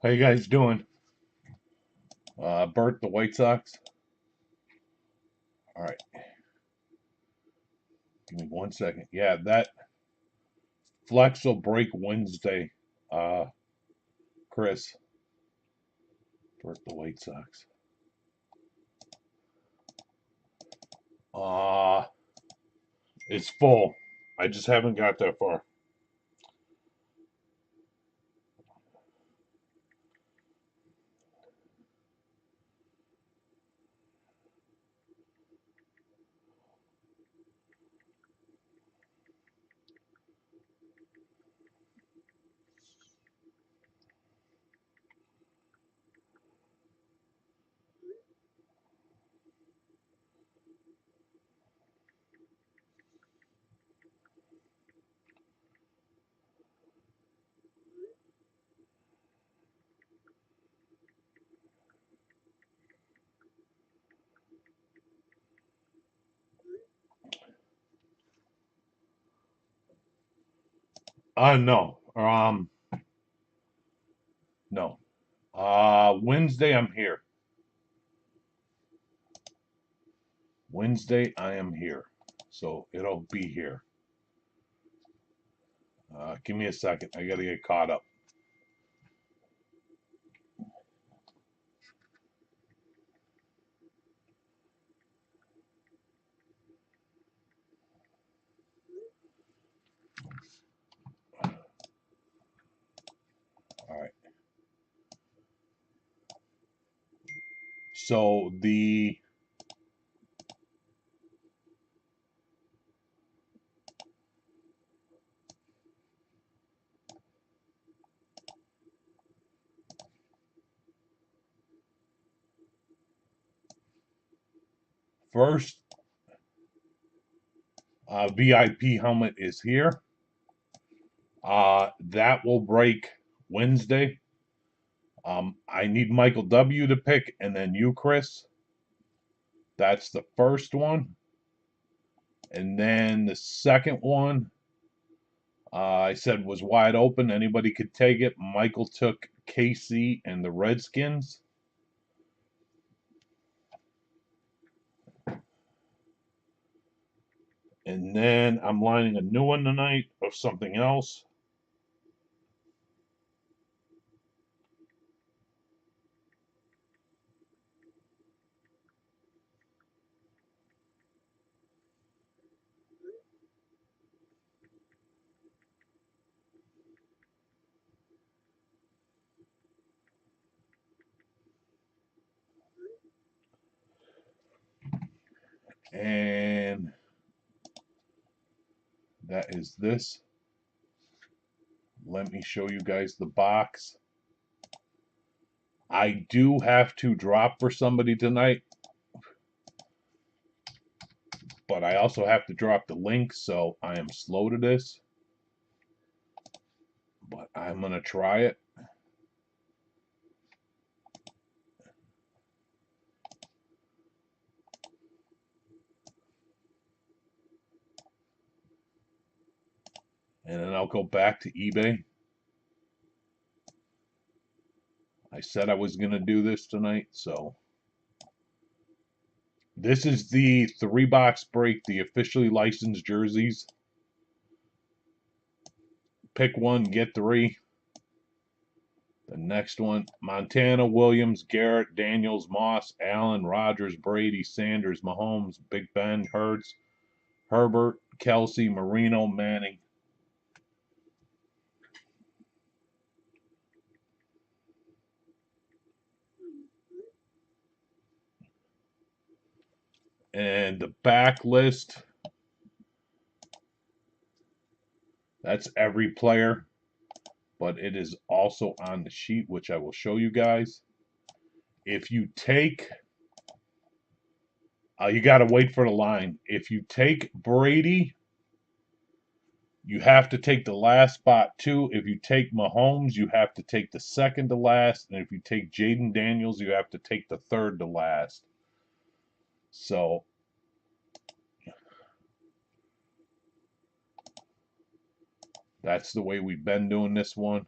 How you guys doing? Bert, the White Sox. All right, give me 1 second. Yeah, that flex will break Wednesday. Uh, Chris, Bert, the White Sox. Uh, it's full. I just haven't got that far. No. No. Wednesday I'm here. Wednesday I am here. So it'll be here. Give me a second. I gotta get caught up. All right. So the first VIP helmet is here. That will break Wednesday. I need Michael W to pick, and then you, Chris. That's the first one. And then the second one, I said was wide open. Anybody could take it. Michael took KC and the Redskins. And then I'm lining a new one tonight of something else. And that is this. Let me show you guys the box. I do have to drop for somebody tonight, but I also have to drop the link, so I am slow to this. But I'm going to try it. And then I'll go back to eBay. I said I was going to do this tonight, so. This is the 3-box break, the officially licensed jerseys. Pick one, get 3. The next one, Montana, Williams, Garrett, Daniels, Moss, Allen, Rogers, Brady, Sanders, Mahomes, Big Ben, Hurts, Herbert, Kelsey, Marino, Manning. And the back list, that's every player, but it is also on the sheet, which I will show you guys. If you take, you got to wait for the line. If you take Brady, you have to take the last spot too. If you take Mahomes, you have to take the second to last. And if you take Jaden Daniels, you have to take the third to last. So that's the way we've been doing this one.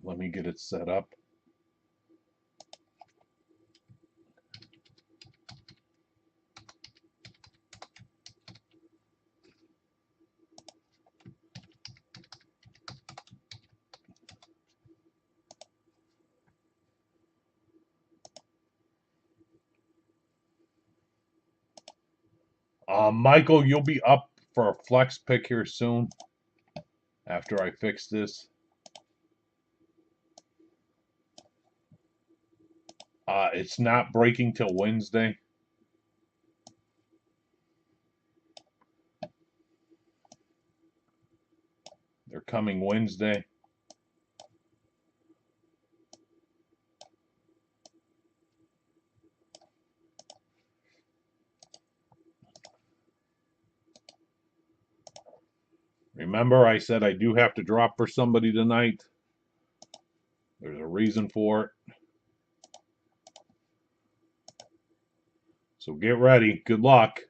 Let me get it set up. Michael, you'll be up for a flex pick here soon after I fix this. It's not breaking till Wednesday. They're coming Wednesday. Remember, I said I do have to drop for somebody tonight. There's a reason for it. So get ready. Good luck.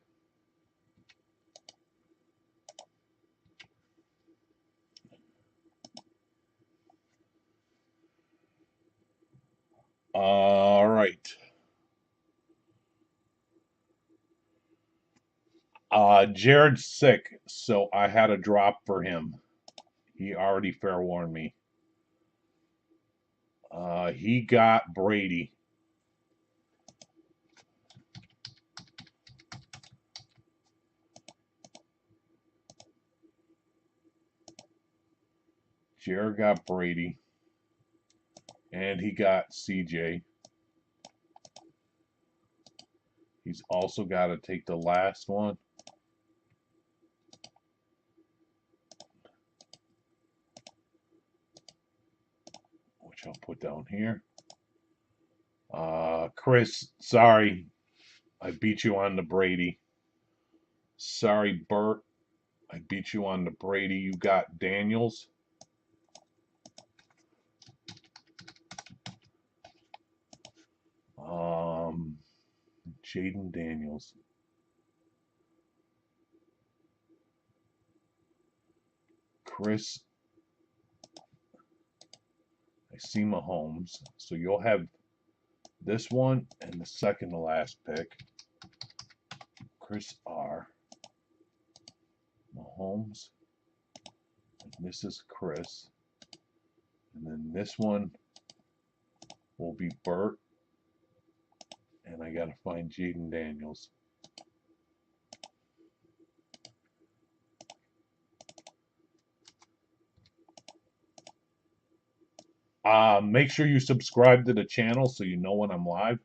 All right. Jared's sick, so I had a drop for him. He already fair warned me. He got Brady. Jared got Brady. And he got CJ. He's also got to take the last one. Which I'll put down here. Chris, sorry. I beat you on the Brady. Sorry, Bert. I beat you on the Brady. You got Daniels. Jaden Daniels. Chris. I see Mahomes. So you'll have this one and the second to last pick. Chris R. Mahomes. And this is Chris. And then this one will be Bert. And I got to find Jaden Daniels. Make sure you subscribe to the channel so you know when I'm live.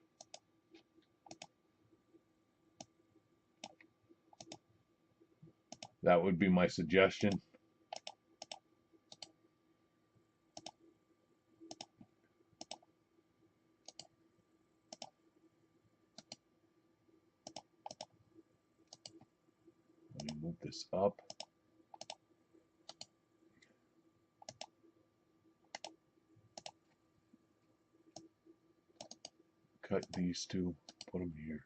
That would be my suggestion. Let me move this up. Cut these two, put them here.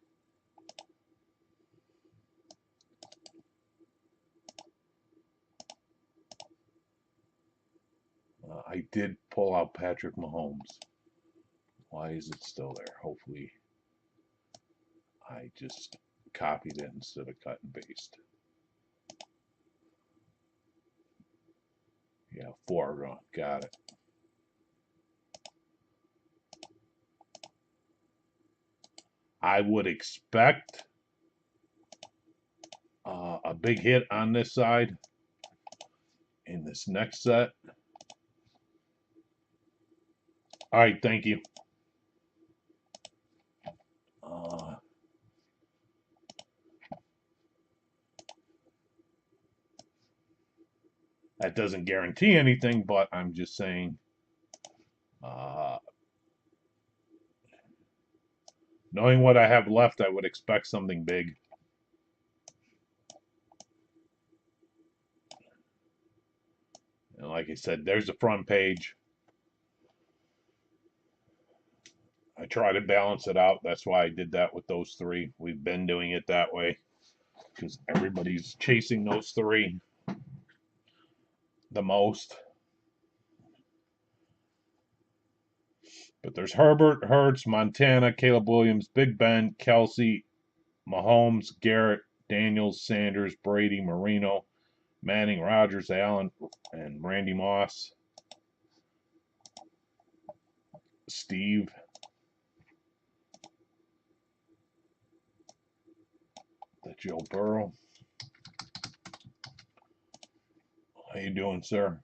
I did pull out Patrick Mahomes. Why is it still there? Hopefully I just copied it instead of cut and paste. Yeah, 4 gone. Got it. I would expect a big hit on this side in this next set. All right, thank you. That doesn't guarantee anything, but I'm just saying knowing what I have left, I would expect something big. And like I said, there's the front page. I try to balance it out. That's why I did that with those 3. We've been doing it that way because everybody's chasing those 3 the most. But there's Herbert, Hurts, Montana, Caleb Williams, Big Ben, Kelsey, Mahomes, Garrett, Daniels, Sanders, Brady, Marino, Manning, Rodgers, Allen, and Randy Moss, Steve, the Joe Burrow. How you doing, sir?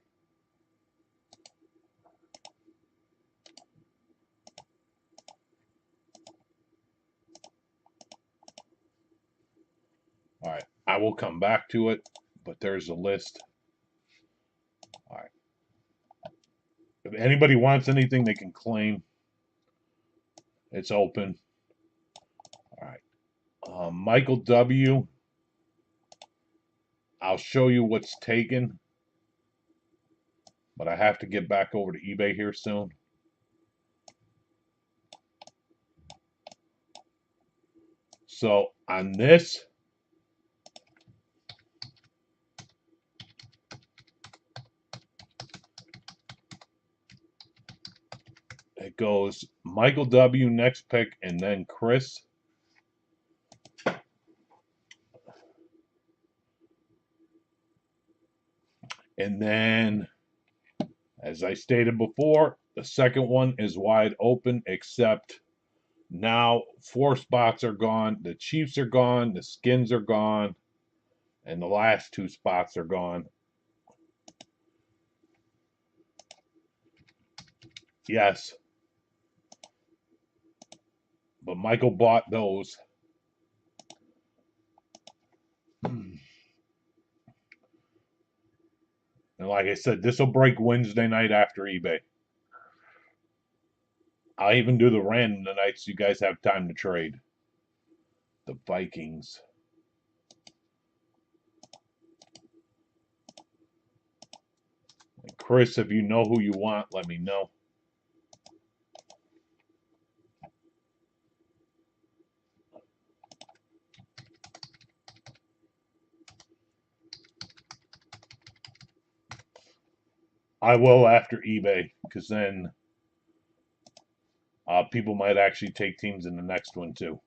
All right, I will come back to it, but there's a list. All right. If anybody wants anything, they can claim. It's open. All right. Michael W. I'll show you what's taken, but I have to get back over to eBay here soon. So on this, it goes Michael W. next pick, and then Chris. And then, as I stated before, the second one is wide open, except now 4 spots are gone. The Chiefs are gone, the Skins are gone, and the last 2 spots are gone. Yes. But Michael bought those. And like I said, this will break Wednesday night after eBay. I'll even do the random tonight so you guys have time to trade. The Vikings. And Chris, if you know who you want, let me know. I will after eBay, because then people might actually take teams in the next one too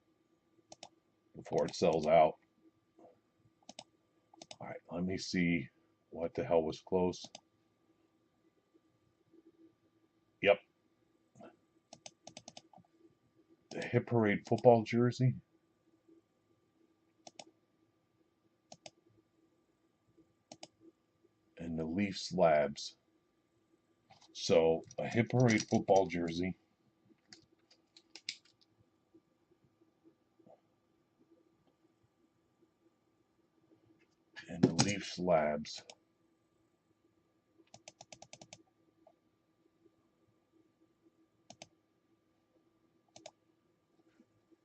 before it sells out. All right, let me see what the hell was close. Yep. The Hit Parade football jersey. And the Leaf slabs. So a Hit Parade football jersey. And the Leaf slabs.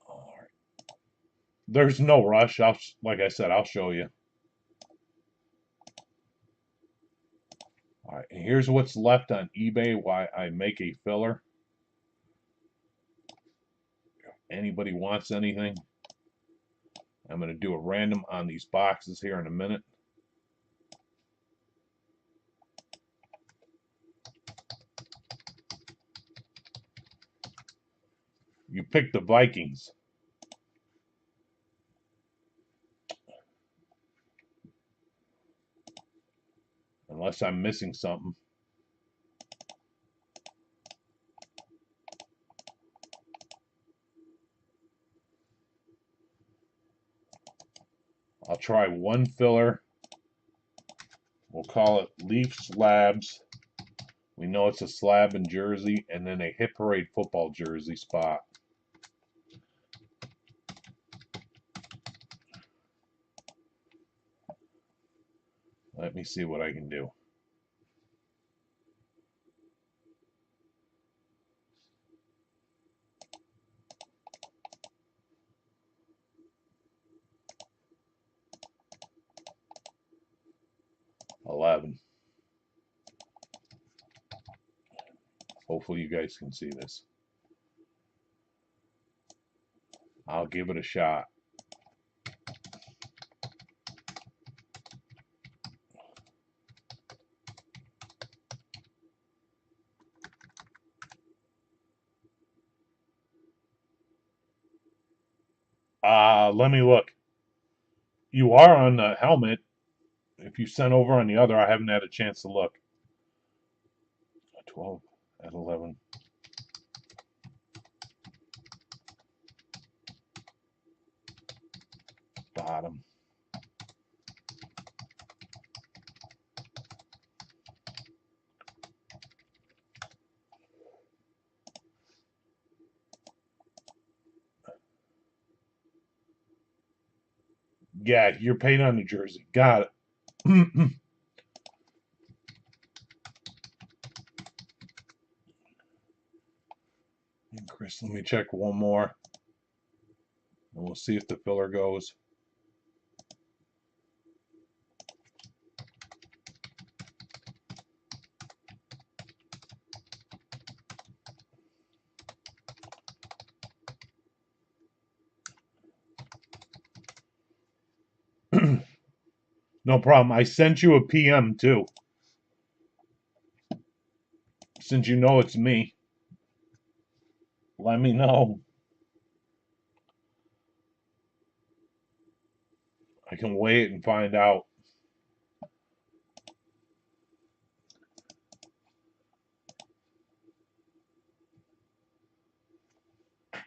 All right. There's no rush. Like I said, I'll show you. All right, and here's what's left on eBay. Why I make a filler. Anybody wants anything? I'm going to do a random on these boxes here in a minute. You pick the Vikings. Unless I'm missing something. I'll try one filler. We'll call it Leaf Slabs. We know it's a slab and jersey, and then a Hit Parade football jersey spot. Let me see what I can do. $11. Hopefully you guys can see this. I'll give it a shot. Let me look. You are on the helmet. If you sent over on the other, I haven't had a chance to look. 12 at 11. Bottom. Yeah, you're paid on the jersey. Got it. And Chris, let me check one more. And we'll see if the filler goes. No problem. I sent you a PM too. Since you know it's me, let me know. I can wait and find out. I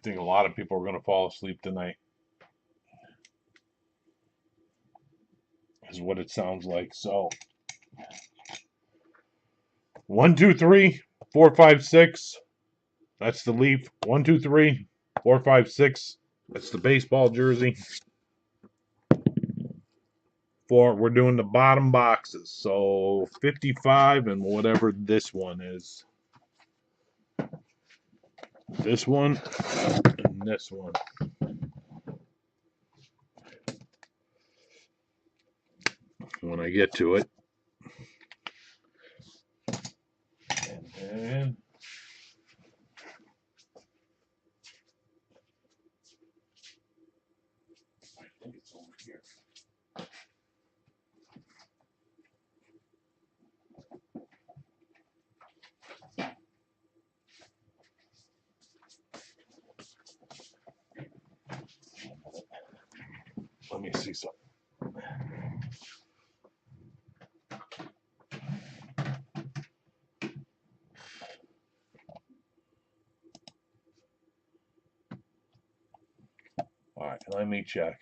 think a lot of people are going to fall asleep tonight, is what it sounds like. So, 1, 2, 3, 4, 5, 6. That's the Leaf. 1, 2, 3, 4, 5, 6. That's the baseball jersey. We're doing the bottom boxes. So 55 and whatever this one is. This one and this one. When I get to it. And then I think it's over here. Let me see something. All right, let me check.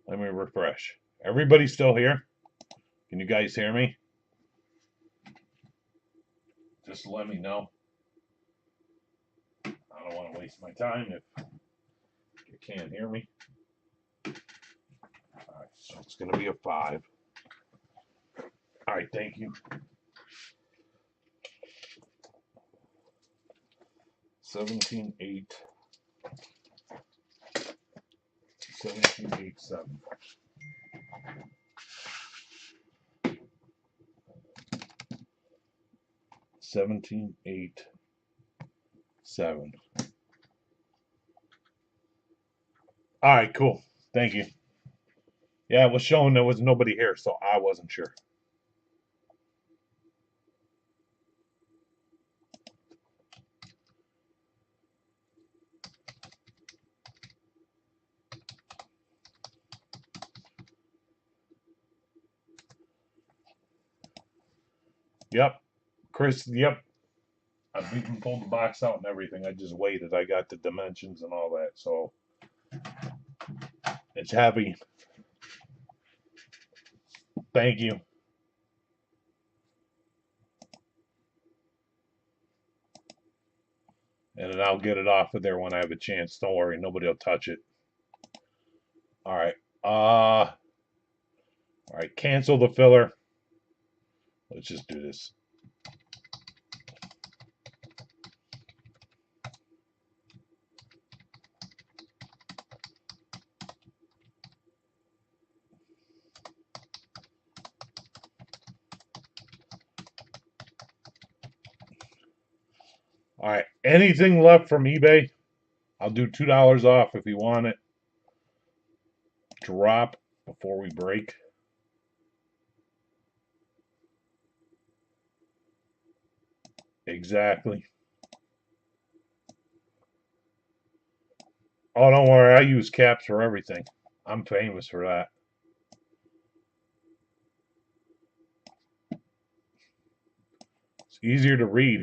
Let me refresh. Everybody still here? Can you guys hear me? Just let me know. I don't want to waste my time if you can't hear me. All right, so it's going to be a 5. All right, thank you. 17-8. 17-8-7. 17-8-7. All right, cool. Thank you. Yeah, it was showing there was nobody here, so I wasn't sure. Yep. Chris, yep. I've even pulled the box out and everything. I just waited. I got the dimensions and all that, so it's heavy. Thank you. And then I'll get it off of there when I have a chance. Don't worry, nobody will touch it. All right. All right, cancel the filler. Let's just do this. All right. Anything left from eBay? I'll do $2 off if you want it. Drop before we break. Exactly. Oh, don't worry. I use caps for everything. I'm famous for that. It's easier to read.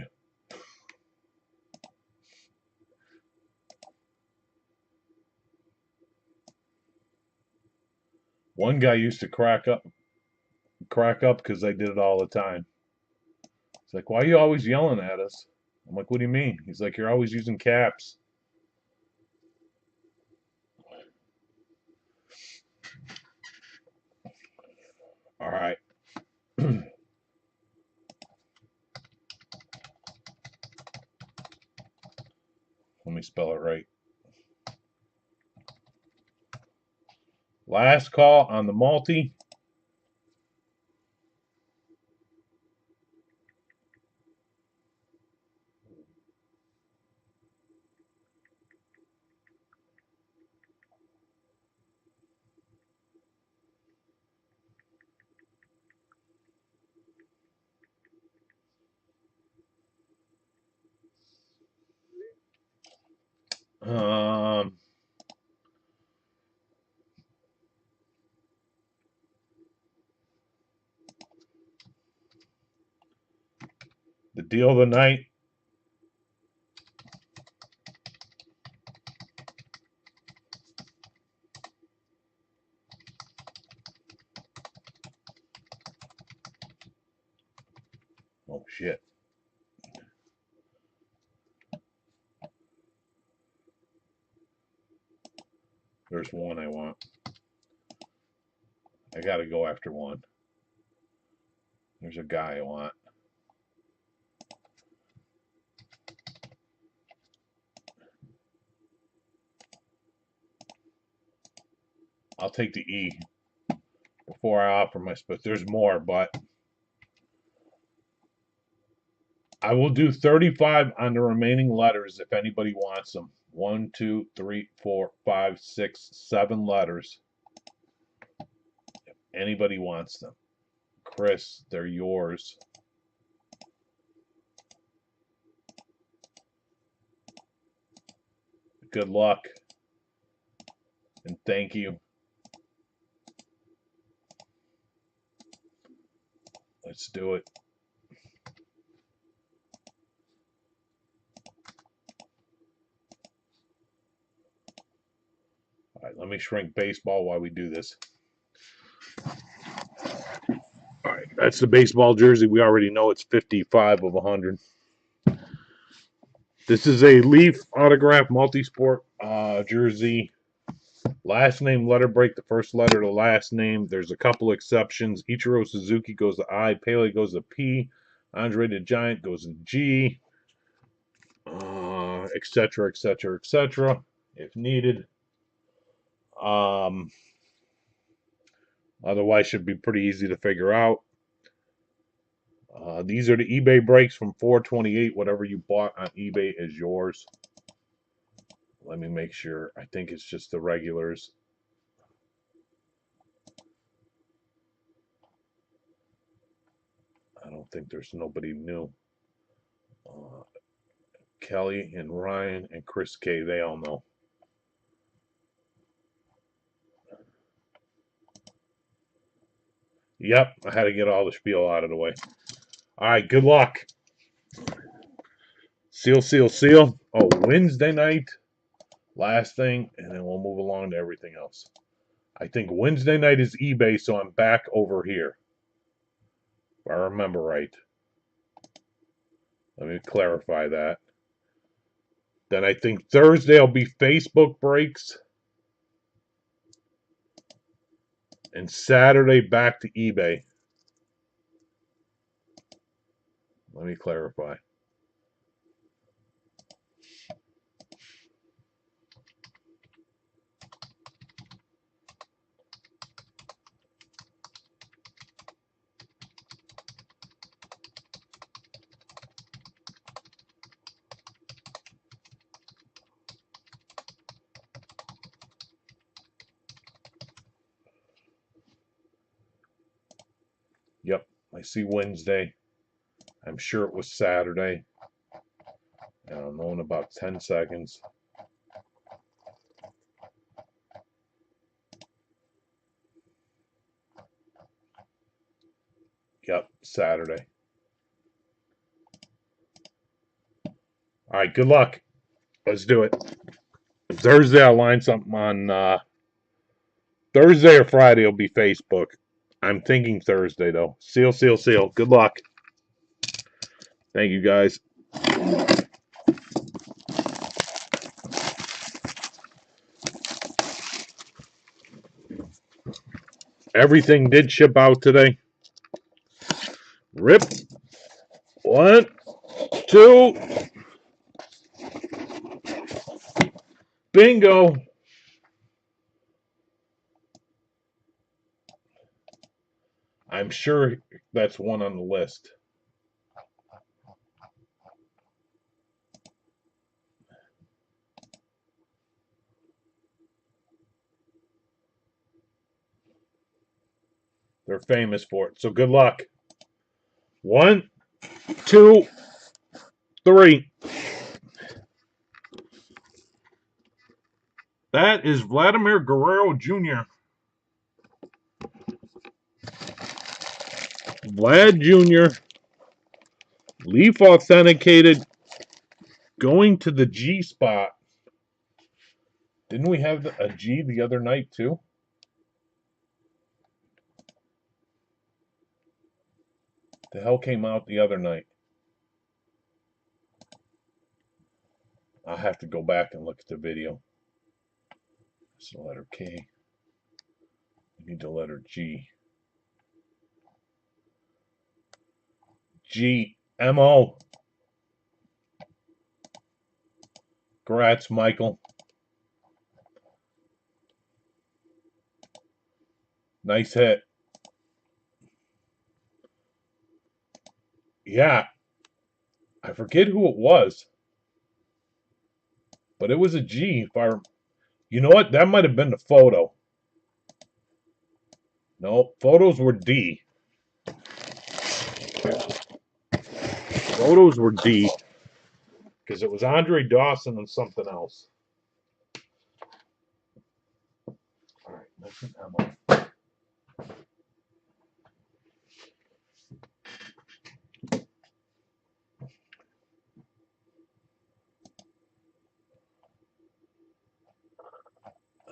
One guy used to crack up because I did it all the time. He's like, "Why are you always yelling at us?" I'm like, "What do you mean?" He's like, "You're always using caps." All right. Let me spell it right. Last call on the multi. Um, the deal of the night. Oh shit. There's one I want. I gotta go after one. There's a guy I want. I'll take the E before I offer my split. There's more, but I will do 35 on the remaining letters if anybody wants them. 1, 2, 3, 4, 5, 6, 7 letters. If anybody wants them. Chris, they're yours. Good luck. And thank you. Let's do it. All right, let me shrink baseball while we do this. All right, that's the baseball jersey. We already know it's 55 of 100. This is a Leaf autograph multi-sport jersey. Last name letter break, the first letter to last name. There's a couple exceptions. Ichiro Suzuki goes to I. Pele goes to P. Andre the Giant goes to G. Etc. Etc. Etc. If needed. Otherwise, should be pretty easy to figure out. These are the eBay breaks from 428. Whatever you bought on eBay is yours. Let me make sure. I think it's just the regulars. I don't think there's nobody new. Kelly and Ryan and Chris K. They all know. Yep, I had to get all the spiel out of the way. All right, good luck. Seal, seal, seal. Oh, Wednesday night. Last thing, and then we'll move along to everything else. I think Wednesday night is eBay, so I'm back over here. If I remember right. Let me clarify that. Then I think Thursday will be Facebook breaks. And Saturday back to eBay. Let me clarify. Yep, I see Wednesday. I'm sure it was Saturday. I don't know in about 10 seconds. Yep, Saturday. All right, good luck. Let's do it. Thursday, I'll line something on Thursday or Friday. It'll be Facebook. I'm thinking Thursday, though. Seal, seal, seal. Good luck. Thank you, guys. Everything did ship out today. Rip. 1, 2. Bingo. I'm sure that's one on the list. They're famous for it. So good luck. 1, 2, 3. That is Vladimir Guerrero Jr. Vlad Jr. Leaf authenticated. Going to the G spot. Didn't we have a G the other night too? The hell came out the other night? I'll have to go back and look at the video. It's the letter K. We need the letter G. G. M-O. Congrats, Michael. Nice hit. Yeah. I forget who it was. But it was a G. You know what? That might have been the photo. No, photos were D. Photos were D. Because it was Andre Dawson and something else. All right, that's an Emma.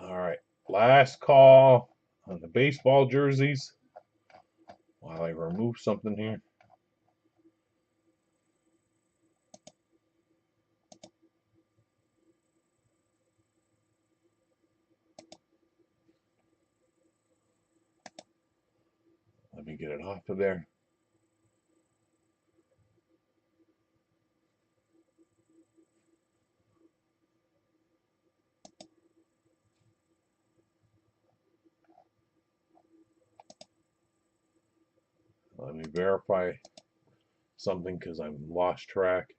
All right, last call on the baseball jerseys. While I remove something here. Let me get it off of there. Let me verify something because I've lost track.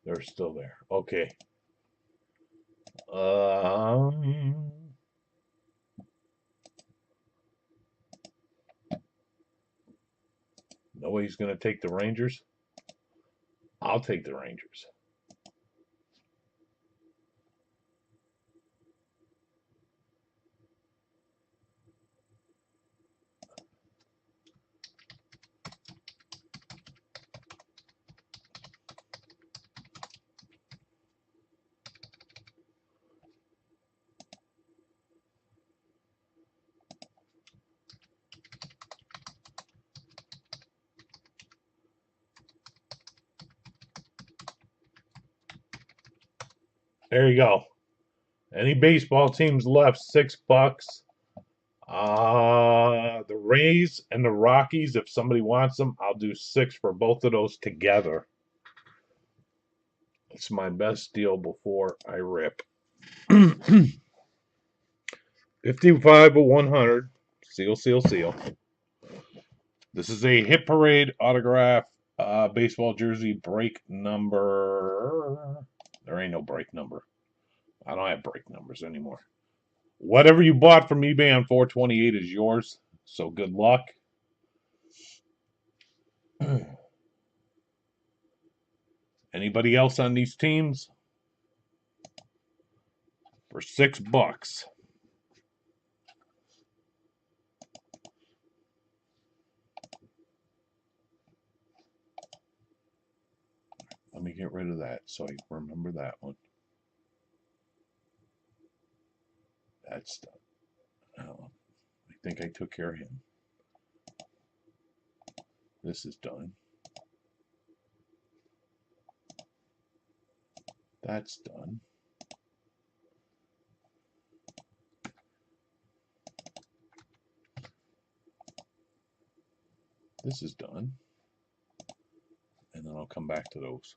They're still there. Okay. Nobody's going to take the Rangers. I'll take the Rangers. There you go. Any baseball teams left? $6. The Rays and the Rockies, if somebody wants them, I'll do 6 for both of those together. It's my best deal before I rip. 55 of 100. Seal, seal, seal. This is a Hit Parade autograph baseball jersey break number. There ain't no break number. I don't have break numbers anymore. Whatever you bought from eBay on 428 is yours. So good luck. Anybody else on these teams? For $6. Let me get rid of that so I remember that one. That's done. Oh, I think I took care of him. This is done. That's done. This is done. And then I'll come back to those.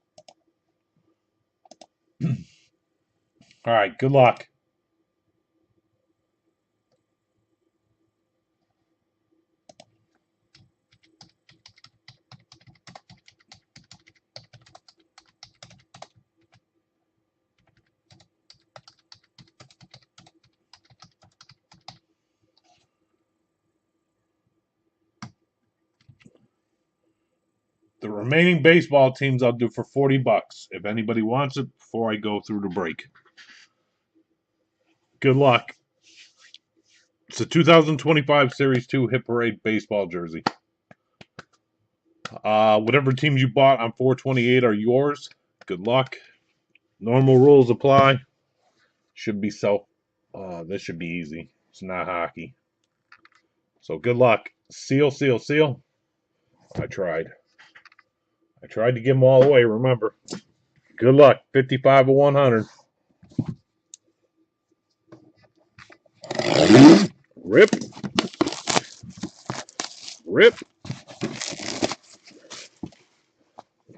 All right, good luck. The remaining baseball teams I'll do for $40 if anybody wants it before I go through the break. Good luck. It's a 2025 Series 2 Hit Parade baseball jersey. Whatever teams you bought on 428 are yours. Good luck. Normal rules apply. Should be this should be easy. It's not hockey. So good luck. Seal, seal, seal. I tried. I tried to give them all away, remember. Good luck. 55 of 100. Rip. Rip.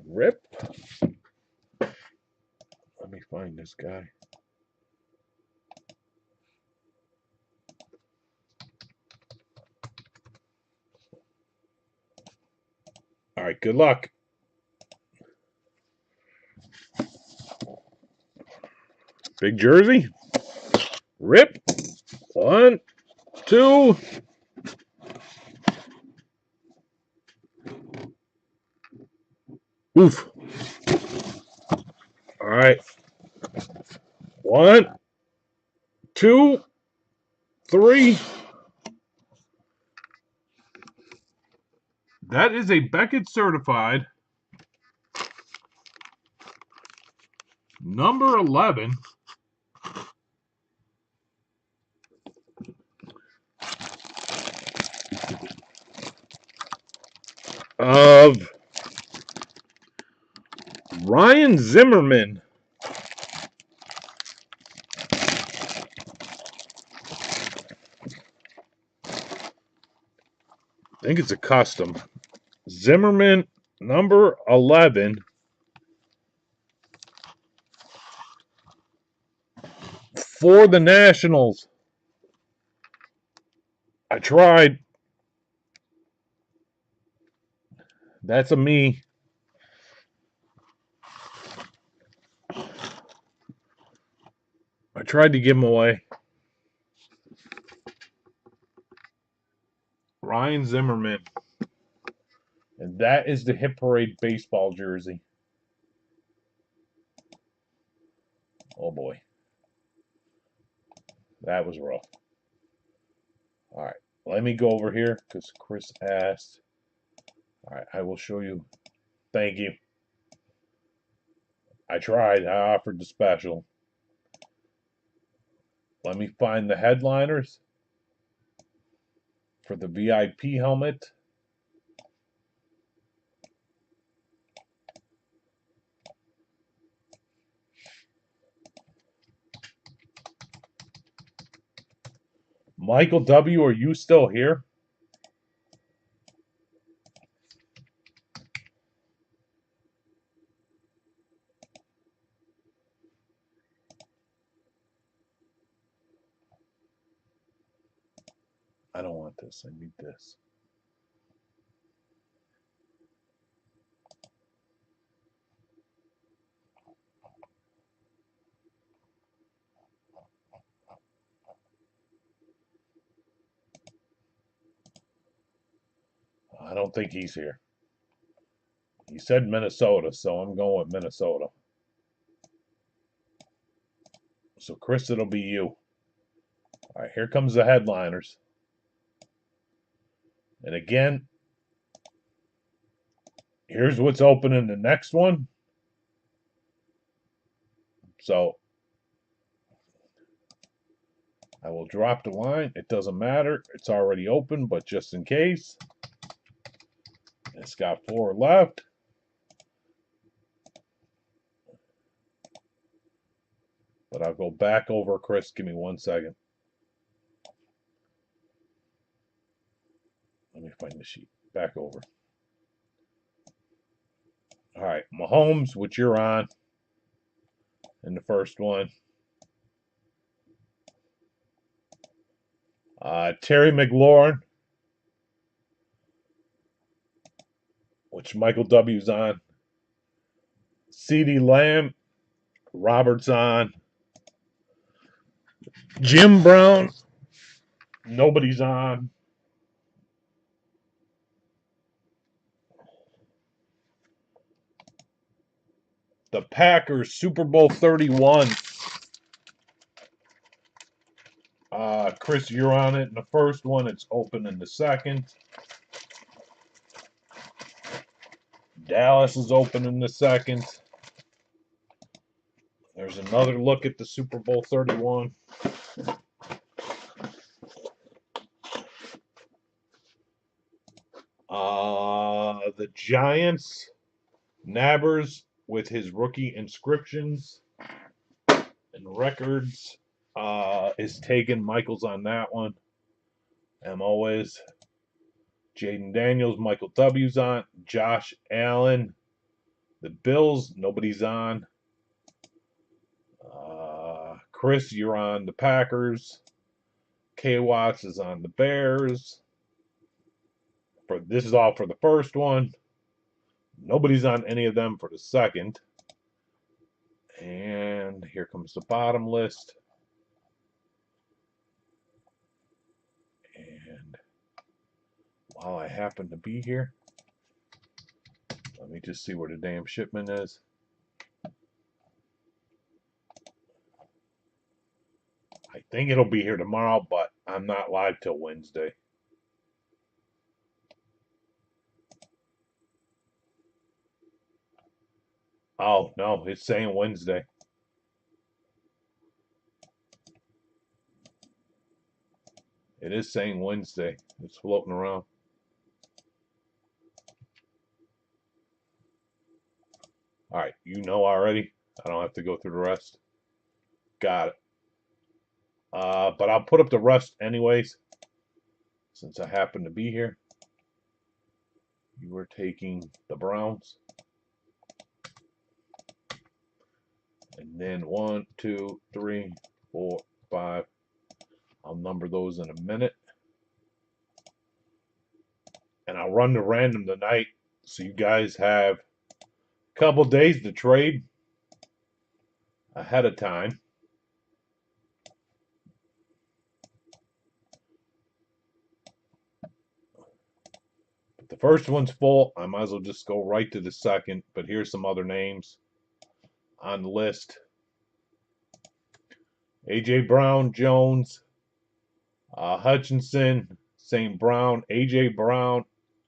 Rip. Let me find this guy. All right, good luck. Big jersey. Rip. 1, 2. Oof. All right. 1, 2, 3. That is a Beckett certified number 11 of Ryan Zimmerman. I think it's a custom. Zimmerman number 11 for the Nationals. I tried. That's a me. I tried to give him away. Ryan Zimmerman. And that is the Hit Parade baseball jersey. Oh boy. That was rough. All right. Let me go over here because Chris asked. All right. I will show you. Thank you. I tried. I offered the special. Let me find the headliners for the VIP helmet. Michael W., are you still here? I don't want this. I need this. I don't think he's here. He said Minnesota, so I'm going with Minnesota. So, Chris, it'll be you. All right, here comes the headliners. And again, here's what's open in the next one. So, I will drop the line. It doesn't matter. It's already open, but just in case. It's got 4 left. But I'll go back over, Chris. Give me 1 second. Let me find the sheet. Back over. All right, Mahomes, which you're on in the first one. Terry McLaurin, which Michael W's on. CeeDee Lamb, Robert's on. Jim Brown, nobody's on. The Packers, Super Bowl 31. Chris, you're on it in the first one. It's open in the second. Dallas is open in the second. There's another look at the Super Bowl 31. The Giants, Nabbers with his rookie inscriptions and records is taken. Michael's on that one. Am always. Jaden Daniels, Michael W's on. Josh Allen, the Bills, nobody's on. Chris, you're on the Packers. K. Watts is on the Bears. This is all for the first one. Nobody's on any of them for the second. And here comes the bottom list. And while I happen to be here, let me just see where the damn shipment is. I think it'll be here tomorrow, but I'm not live till Wednesday. Oh, no, it's saying Wednesday. It is saying Wednesday. It's floating around. All right, you know already. I don't have to go through the rest. Got it. But I'll put up the rest anyways, since I happen to be here. You were taking the Browns. And then 1, 2, 3, 4, 5. I'll number those in a minute. And I'll run the random tonight so you guys have a couple days to trade ahead of time. But the first one's full. I might as well just go right to the second. But here's some other names on the list. A.J. Brown, Jones, Hutchinson, St. Brown, A.J. Brown,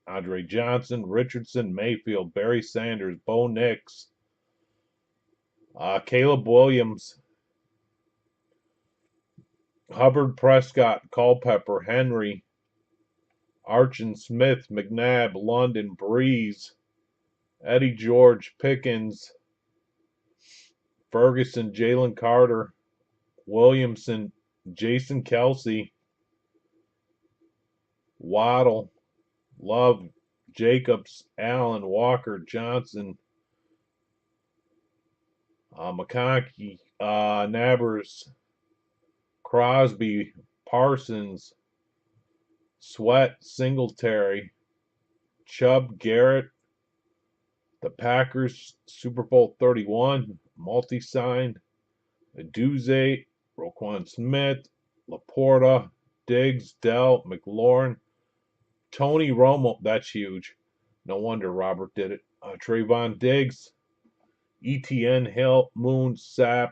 Andre Johnson, Richardson, Mayfield, Barry Sanders, Bo Nix, Caleb Williams, Hubbard, Prescott, Culpepper, Henry, Archon, Smith, McNabb, London, Breeze, Eddie George, Pickens, Ferguson, Jalen Carter, Williamson, Jason Kelsey, Waddle, Love, Jacobs, Allen, Walker, Johnson, McConkey, Nabbers, Crosby, Parsons, Sweat, Singletary, Chubb, Garrett, the Packers, Super Bowl 31, multi-signed, Aduze, Roquan Smith, Laporta, Diggs, Dell, McLaurin, Tony Romo. That's huge. No wonder Robert did it. Trayvon Diggs, ETN, Hill, Moon, Sapp.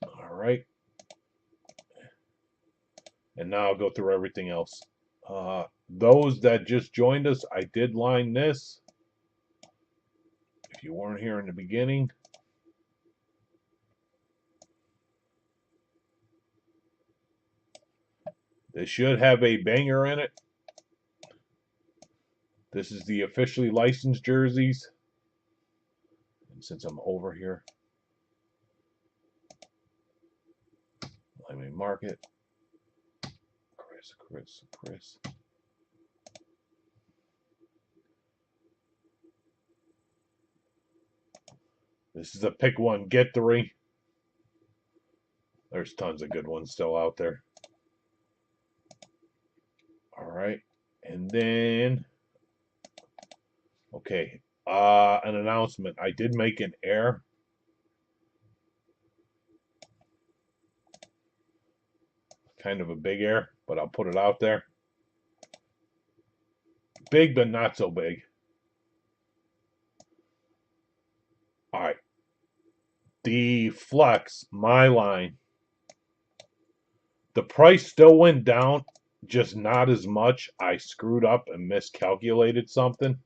All right. And now I'll go through everything else. Those that just joined us, I did line this. If you weren't here in the beginning, this should have a banger in it. This is the officially licensed jerseys. And since I'm over here, let me mark it. Chris. This is a pick one, get three. There's tons of good ones still out there. All right. And then, okay, an announcement. I did make an error. Kind of a big error, but I'll put it out there. Big, but not so big. All right. The Flex, my line. The price still went down, just not as much. I screwed up and miscalculated something.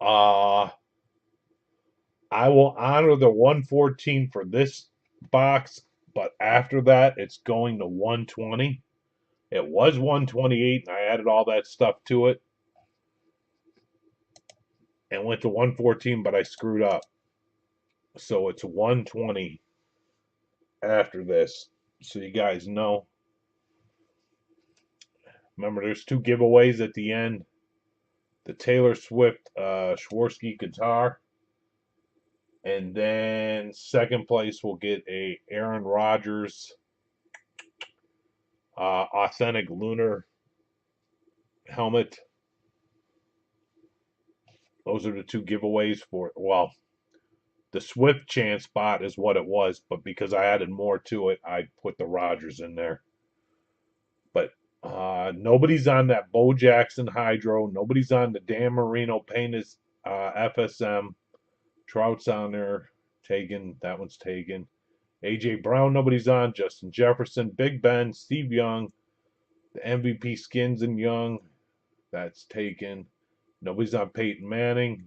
I will honor the 114 for this box, but after that, it's going to 120. It was 128, and I added all that stuff to it and went to 114, but I screwed up. So it's 120 after this. So you guys know. Remember, there's two giveaways at the end. The Taylor Swift Swarovski guitar. And then second place will get a Aaron Rodgers authentic lunar helmet. Those are the two giveaways for, well, the Swift chance spot is what it was, but because I added more to it, I put the Rodgers in there. But nobody's on that Bo Jackson Hydro. Nobody's on the Dan Marino Painted FSM. Trout's on there. Taken. That one's taken. A.J. Brown, nobody's on. Justin Jefferson, Big Ben, Steve Young, the MVP Skins and Young, that's taken. Nobody's on Peyton Manning.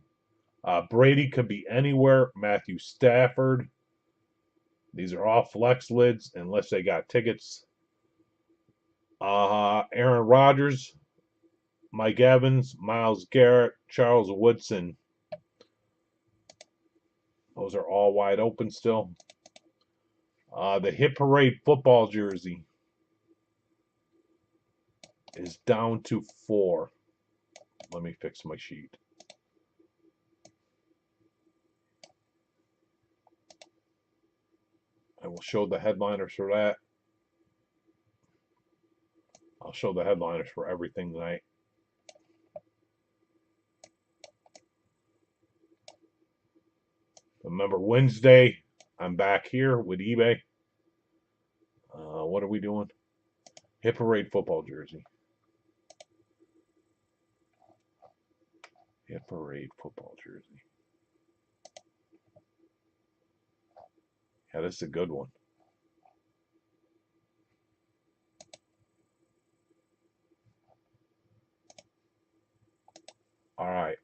Brady could be anywhere. Matthew Stafford. These are all flex lids unless they got tickets. Aaron Rodgers, Mike Evans, Myles Garrett, Charles Woodson. Those are all wide open still. The Hit Parade football jersey is down to 4. Let me fix my sheet. I will show the headliners for that. I'll show the headliners for everything tonight. Remember, Wednesday, I'm back here with eBay. What are we doing? Hit Parade football jersey. Hit Parade football jersey. Yeah, this is a good one. All right.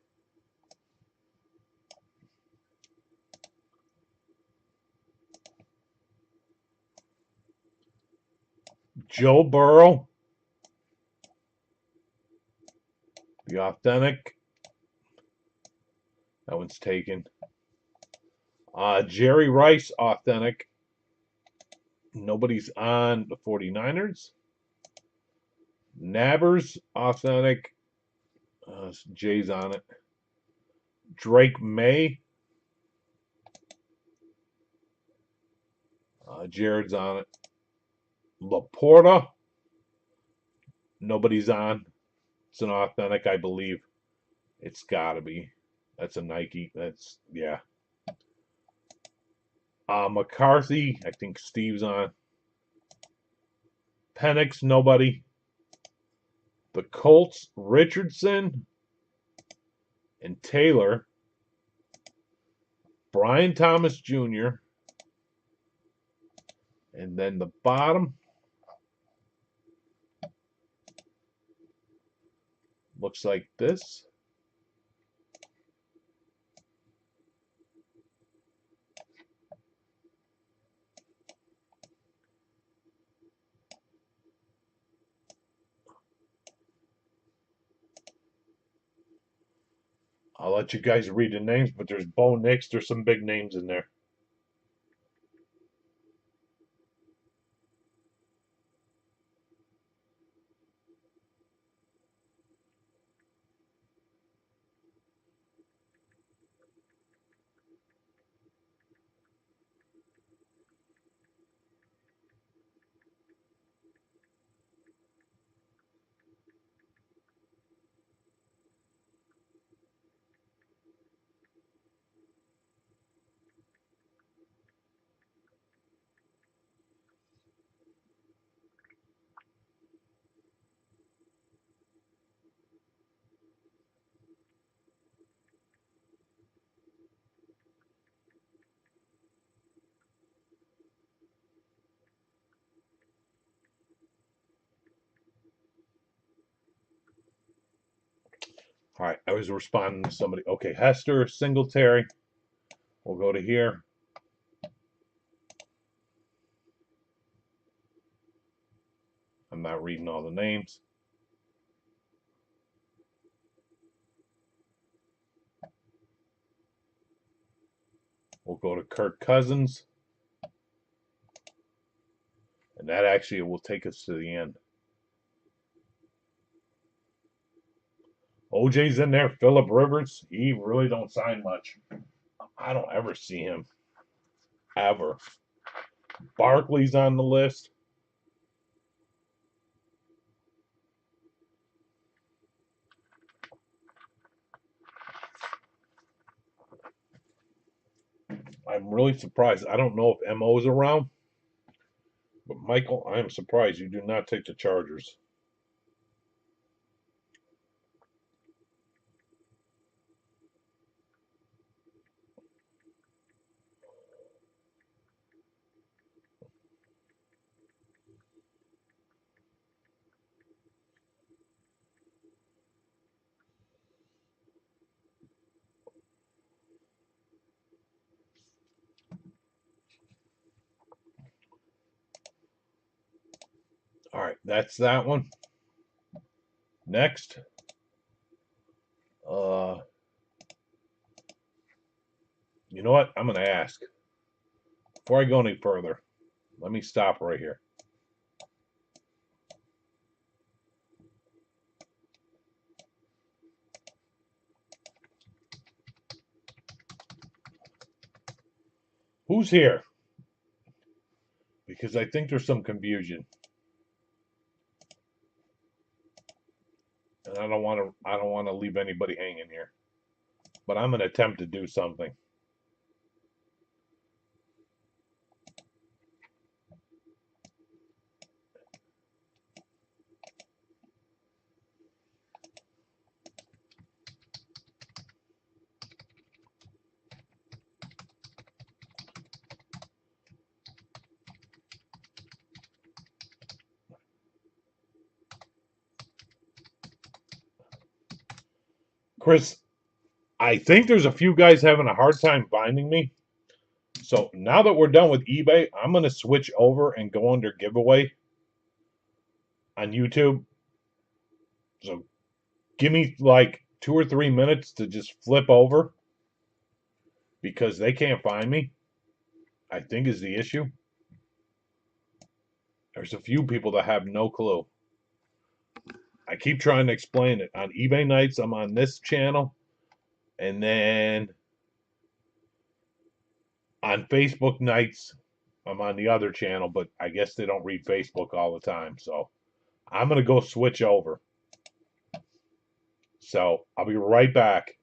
Joe Burrow. The authentic. That one's taken. Jerry Rice, authentic. Nobody's on the 49ers. Nabbers, authentic. Jay's on it. Drake May. Jared's on it. Laporta. Nobody's on. It's an authentic, I believe. It's got to be. That's a Nike. That's, yeah. McCarthy. I think Steve's on. Penix, nobody. The Colts, Richardson and Taylor. Brian Thomas Jr. And then the bottom looks like this. I'll let you guys read the names, but there's Bo Nix. There's some big names in there. All right, I was responding to somebody. Okay, Hester, Singletary. We'll go to here. I'm not reading all the names. We'll go to Kirk Cousins. And that actually will take us to the end. OJ's in there. Phillip Rivers. He really don't sign much. I don't ever see him. Ever. Barkley's on the list. I'm really surprised. I don't know if MO is around. But Michael, I am surprised you do not take the Chargers. All right, that's that one. Next. You know what? I'm going to ask. Before I go any further, let me stop right here. Who's here? Because I think there's some confusion. And I don't want to leave anybody hanging here. But I'm going to attempt to do something. Chris, I think there's a few guys having a hard time finding me. So now that we're done with eBay, I'm going to switch over and go under giveaway on YouTube. So give me like 2 or 3 minutes to just flip over because they can't find me, I think is the issue. There's a few people that have no clue. I keep trying to explain it. On eBay nights, I'm on this channel. And then on Facebook nights, I'm on the other channel, but I guess they don't read Facebook all the time. So I'm going to go switch over. So I'll be right back.